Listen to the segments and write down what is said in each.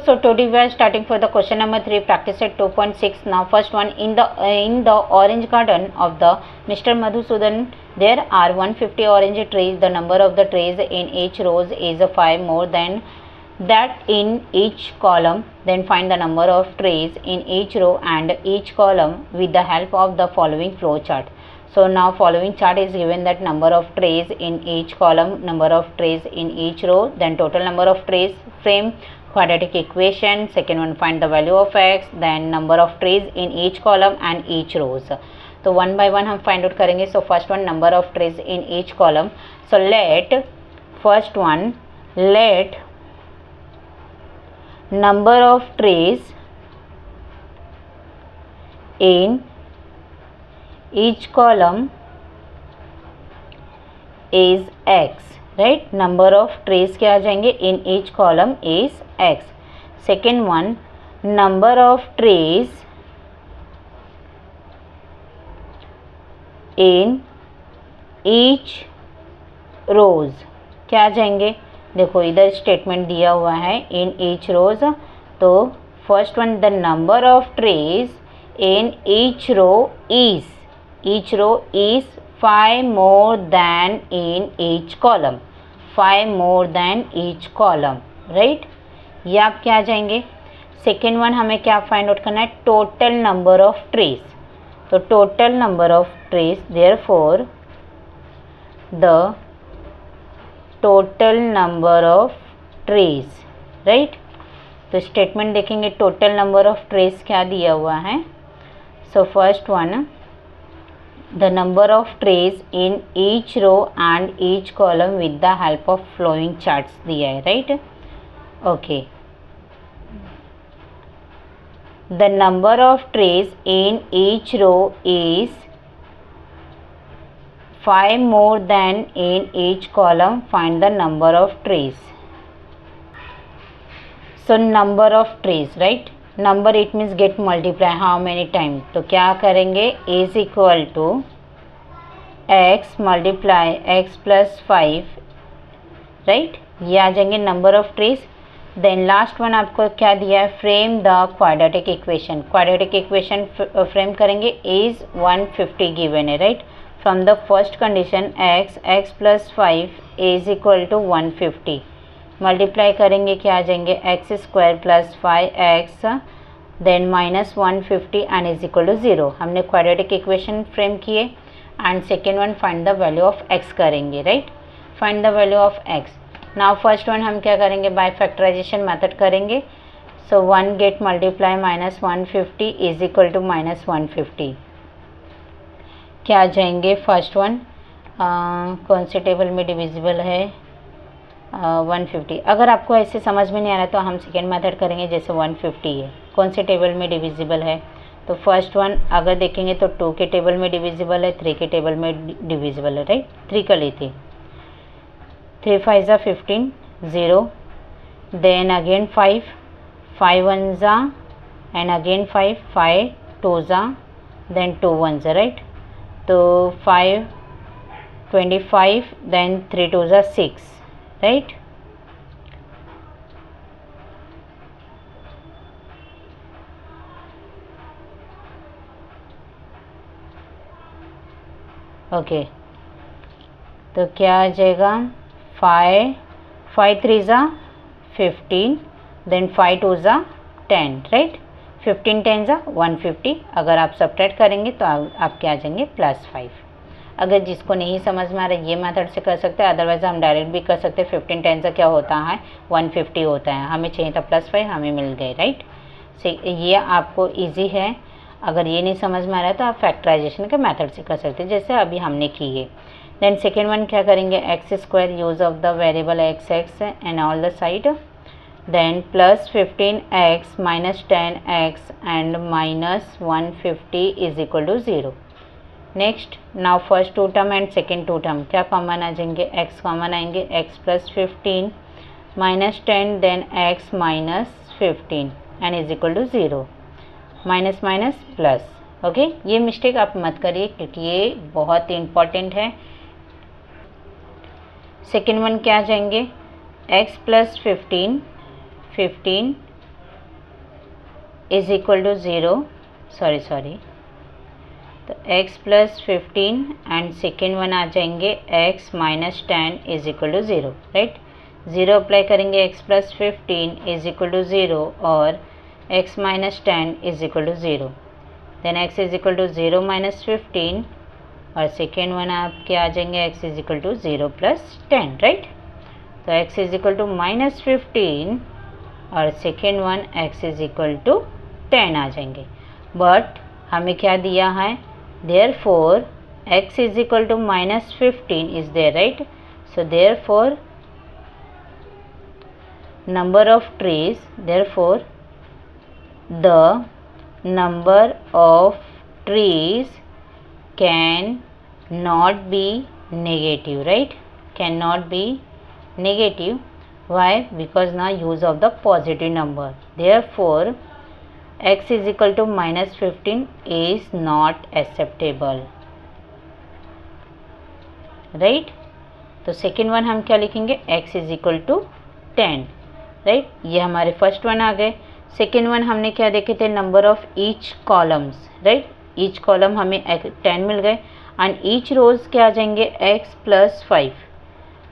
So today we are starting for the question number 3, practice set 2.6. Now first one, in the orange garden of the Mr. Madhusudan, there are 150 orange trees. The number of the trees in each row is 5 more than that in each column. Then find the number of trees in each row and each column with the help of the following flow chart. So now following chart is given, that number of trees in each column, number of trees in each row, then total number of trees, frame quadratic equation. Second one, find the value of x, then number of trees in each column and each rows. तो one by one हम find out करेंगे. So first one, number of trees in each column. So let first one, let number of trees in each column is x, right? Number of trees क्या आ जाएंगे? in each column is x. Second one, number of trees in each rows क्या आ जाएंगे? देखो इधर statement दिया हुआ है इन ईच रोज. तो first one, the number of trees in each row is 5 more than in each column, 5 more than each column, right? ये आप क्या आ जाएंगे? सेकेंड वन, हमें क्या फाइंड आउट करना है? Total number of trees. तो total number of trees, therefore the total number of trees, right? तो स्टेटमेंट देखेंगे, टोटल नंबर ऑफ ट्रीज क्या दिया हुआ है. So first one, the number of trees in each row and each column with the help of flowing charts दिया है, right? Okay. The number of trees in each row is 5 more than in each column. Find the number of trees. So number of trees, right? Number it means get multiply how many times. तो क्या करेंगे? is equal to x multiply x plus 5, right? ये आ जाएंगे number of trees. Then last one आपको क्या दिया है? frame the quadratic equation. Quadratic equation frame करेंगे is 150 given है, right? From the first condition x plus 5 is equal to 150. Multiply करेंगे क्या आ जाएंगे? X square plus 5x then minus 150 and is equal to 0. हमने क्वाड्रेटिक इक्वेशन फ्रेम किए. And second one, find the value of x करेंगे, राइट? Find the value of x. Now first one हम क्या करेंगे? बाय फैक्टराइजेशन मेथड करेंगे. So 1 get multiply minus 150 is equal to minus 150. क्या आ जाएंगे? फर्स्ट वन कौन से टेबल में डिविजिबल है? 150. अगर आपको ऐसे समझ में नहीं आ रहा तो हम सेकेंड मेथड करेंगे. जैसे 150 है, कौन से टेबल में डिविजिबल है? तो फर्स्ट वन अगर देखेंगे तो 2 के टेबल में डिविजिबल है, 3 के टेबल में डिविजिबल है, राइट? 3 कर लेते. 3 5 ज़ा 15, 0. देन अगेन 5 1 ज़ा एंड अगेन 5 2 ज़ा देन 2 1 ज़ा, राइट? तो 5 25 देन 3 2 ज़ा 6, राइट? ओके. तो क्या आ जाएगा? 5 3 ज़ा 15 देन 5 2 ज़ा 10, राइट? 15 10 ज़ा 150. अगर आप सब्ट्रैक्ट करेंगे तो आप क्या आ जाएंगे? +5. अगर जिसको नहीं समझ में आ रहा है ये मेथड से कर सकते हैं, अदरवाइज हम डायरेक्ट भी कर सकते हैं. 15 10 ज़ा क्या होता है? 150 होता है. हमें चाहिए था +5, हमें मिल गए, राइट? ये आपको इजी है. अगर ये नहीं समझ में आ रहा है तो आप फैक्टराइजेशन के मेथड से कर सकते हैं, जैसे अभी हमने की है. देन सेकेंड वन क्या करेंगे? X square, use of the variable x and all the side. then plus 15x minus 10x and minus 150 is equal to 0. Next, now first 2 term and second 2 term क्या common आ जाएंगे? x common आएंगे. x plus 15 minus 10 then x minus 15 and is equal to 0. Minus minus plus. Okay, ये mistake आप मत करिए क्योंकि ये बहुत इंपॉर्टेंट है. सेकेंड वन क्या आ जाएंगे? x plus 15 is equal to 0, sorry, तो x plus 15 and second one आ जाएंगे x minus 10 is equal to 0, right. 0 apply करेंगे, x plus 15 is equal to 0 और x minus 10 is equal to 0, then x is equal to 0 minus 15 और second one आपके आ जाएंगे x is equal to 0 plus 10, right. तो x is equal to minus 15 और second one x is equal to 10 आ जाएंगे। But हमें क्या दिया है, therefore x is equal to minus 15 is there, right? So therefore number of trees, therefore the number of trees can not be negative, right? Cannot be negative. Why? Because now use of the positive number, therefore x is equal to minus 15 is not acceptable, right? तो second one हम क्या लिखेंगे, x is equal to 10, right. ये हमारे first one आ गए। Second one हमने क्या देखे थे, number of each columns, right. Each column हमें 10 मिल गए एंड ईच रोज क्या आ जाएंगे, x plus 5।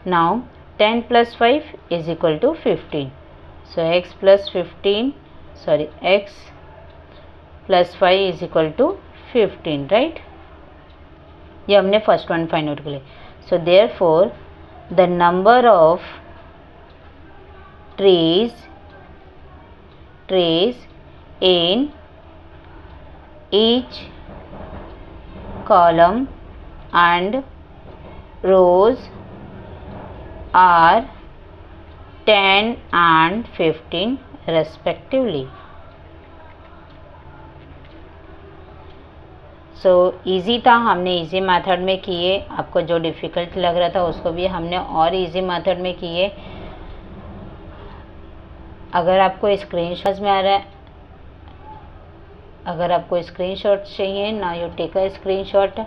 Now 10 plus 5 is equal to 15, so x plus 15 sorry x plus 5 is equal to 15, right. ये हमने फर्स्ट वन फाइंड आउट कर लिया। So therefore the number of trees in each column and rows are 10 and 15 respectively. So easy था, हमने easy method में किए। आपको जो डिफ़िकल्ट लग रहा था उसको भी हमने और इजी मेथड में किए। अगर आपको स्क्रीनशॉट में आ रहा है, अगर आपको स्क्रीनशॉट चाहिए ना, you take a screenshot,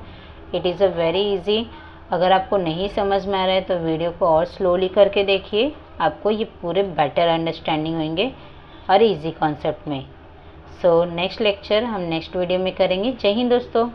it is a very easy. अगर आपको नहीं समझ में आ रहा है तो वीडियो को और स्लोली करके देखिए, आपको ये पूरे बेटर अंडरस्टैंडिंग होंगे और इजी कॉन्सेप्ट में। सो नेक्स्ट लेक्चर हम नेक्स्ट वीडियो में करेंगे। जय हिंद दोस्तों।